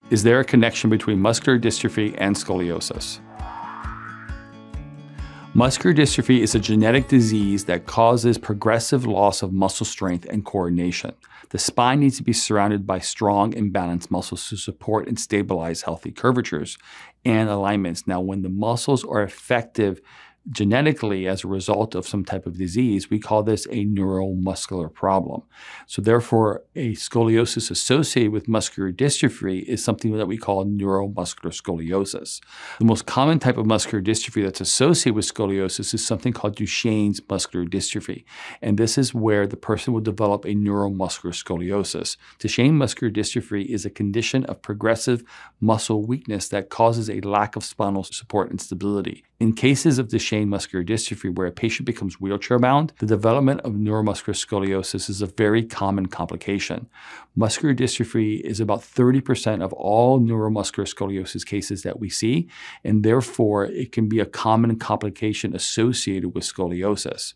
Is there a connection between muscular dystrophy and scoliosis? Muscular dystrophy is a genetic disease that causes progressive loss of muscle strength and coordination. The spine needs to be surrounded by strong and balanced muscles to support and stabilize healthy curvatures and alignments. Now, when the muscles are effective genetically as a result of some type of disease, we call this a neuromuscular problem. So therefore, a scoliosis associated with muscular dystrophy is something that we call neuromuscular scoliosis. The most common type of muscular dystrophy that's associated with scoliosis is something called Duchenne's muscular dystrophy. And this is where the person will develop a neuromuscular scoliosis. Duchenne muscular dystrophy is a condition of progressive muscle weakness that causes a lack of spinal support and stability. In cases of Duchenne muscular dystrophy where a patient becomes wheelchair bound, the development of neuromuscular scoliosis is a very common complication. Muscular dystrophy is about 30% of all neuromuscular scoliosis cases that we see, and therefore it can be a common complication associated with scoliosis.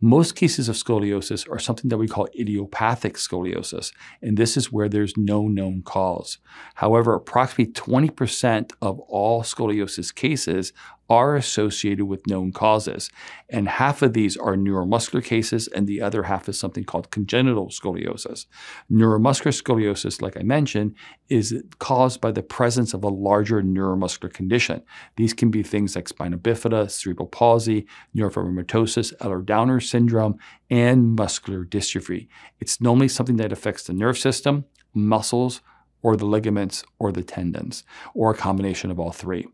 Most cases of scoliosis are something that we call idiopathic scoliosis, and this is where there's no known cause. However, approximately 20% of all scoliosis cases are associated with known causes, and half of these are neuromuscular cases, and the other half is something called congenital scoliosis. Neuromuscular scoliosis, like I mentioned, is caused by the presence of a larger neuromuscular condition. These can be things like spina bifida, cerebral palsy, neurofibromatosis, Ehlers-Danlos syndrome, and muscular dystrophy. It's normally something that affects the nerve system, muscles, or the ligaments, or the tendons, or a combination of all three.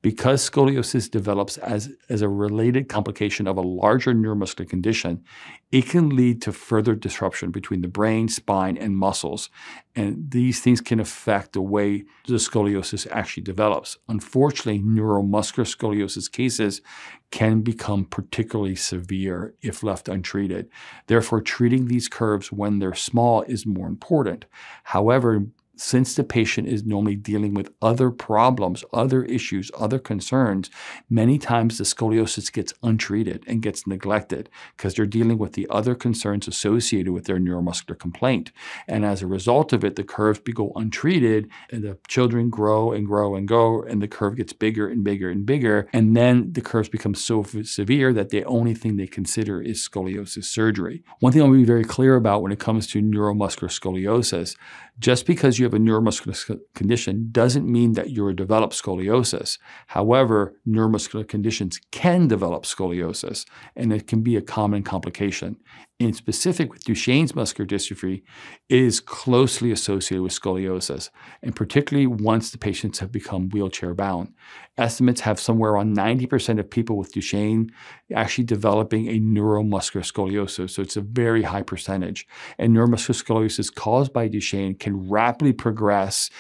Because scoliosis develops as a related complication of a larger neuromuscular condition, it can lead to further disruption between the brain, spine, and muscles. And these things can affect the way the scoliosis actually develops. Unfortunately, neuromuscular scoliosis cases can become particularly severe if left untreated. Therefore, treating these curves when they're small is more important. However, since the patient is normally dealing with other problems, other issues, other concerns, many times the scoliosis gets untreated and gets neglected because they're dealing with the other concerns associated with their neuromuscular complaint. And as a result of it, the curves go untreated and the children grow and grow and grow, and the curve gets bigger and bigger and bigger. And then the curves become so severe that the only thing they consider is scoliosis surgery. One thing I want to be very clear about when it comes to neuromuscular scoliosis, just because you have a neuromuscular condition doesn't mean that you're a developed scoliosis. However, neuromuscular conditions can develop scoliosis, and it can be a common complication. In specific, with Duchenne's muscular dystrophy, it is closely associated with scoliosis, and particularly once the patients have become wheelchair bound. Estimates have somewhere around 90% of people with Duchenne actually developing a neuromuscular scoliosis, so it's a very high percentage. And neuromuscular scoliosis caused by Duchenne can rapidly progress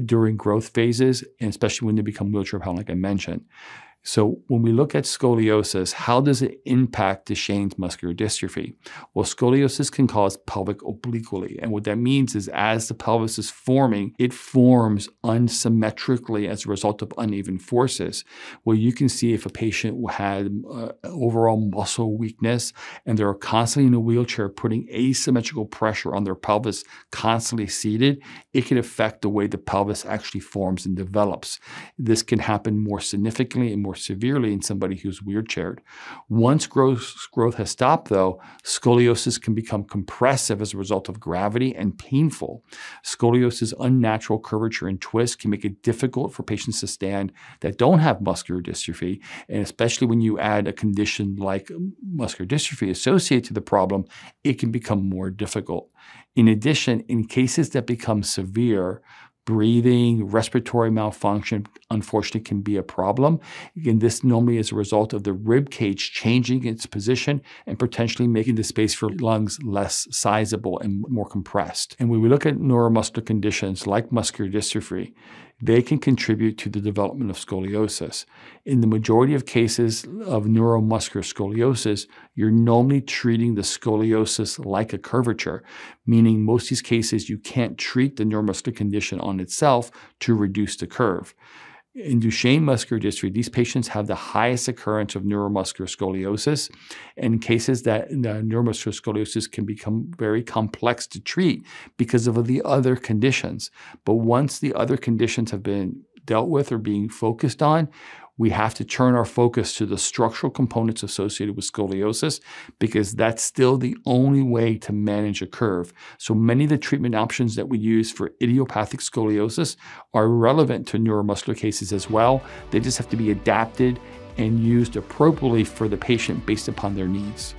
during growth phases, and especially when they become wheelchair bound, like I mentioned. So when we look at scoliosis, how does it impact Duchenne's muscular dystrophy? Well, scoliosis can cause pelvic obliquity. And what that means is as the pelvis is forming, it forms unsymmetrically as a result of uneven forces. Well, you can see if a patient had overall muscle weakness and they're constantly in a wheelchair putting asymmetrical pressure on their pelvis, constantly seated, it can affect the way the pelvis actually forms and develops. This can happen more significantly and more severely in somebody who's wheelchaired. Once growth has stopped, though, scoliosis can become compressive as a result of gravity and painful. Scoliosis' unnatural curvature and twist can make it difficult for patients to stand that don't have muscular dystrophy, and especially when you add a condition like muscular dystrophy associated to the problem, it can become more difficult. In addition, in cases that become severe, breathing, respiratory malfunction, unfortunately, can be a problem. Again, this normally is a result of the rib cage changing its position and potentially making the space for lungs less sizable and more compressed. And when we look at neuromuscular conditions like muscular dystrophy, they can contribute to the development of scoliosis. In the majority of cases of neuromuscular scoliosis, you're normally treating the scoliosis like a curvature, meaning most of these cases you can't treat the neuromuscular condition on itself to reduce the curve. In Duchenne muscular dystrophy, these patients have the highest occurrence of neuromuscular scoliosis. In cases that neuromuscular scoliosis can become very complex to treat because of the other conditions. But once the other conditions have been dealt with or being focused on, we have to turn our focus to the structural components associated with scoliosis because that's still the only way to manage a curve. So many of the treatment options that we use for idiopathic scoliosis are relevant to neuromuscular cases as well. They just have to be adapted and used appropriately for the patient based upon their needs.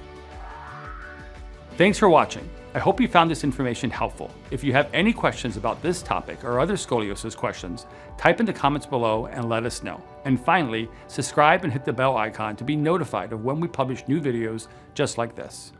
Thanks for watching. I hope you found this information helpful. If you have any questions about this topic or other scoliosis questions, type in the comments below and let us know. And finally, subscribe and hit the bell icon to be notified of when we publish new videos just like this.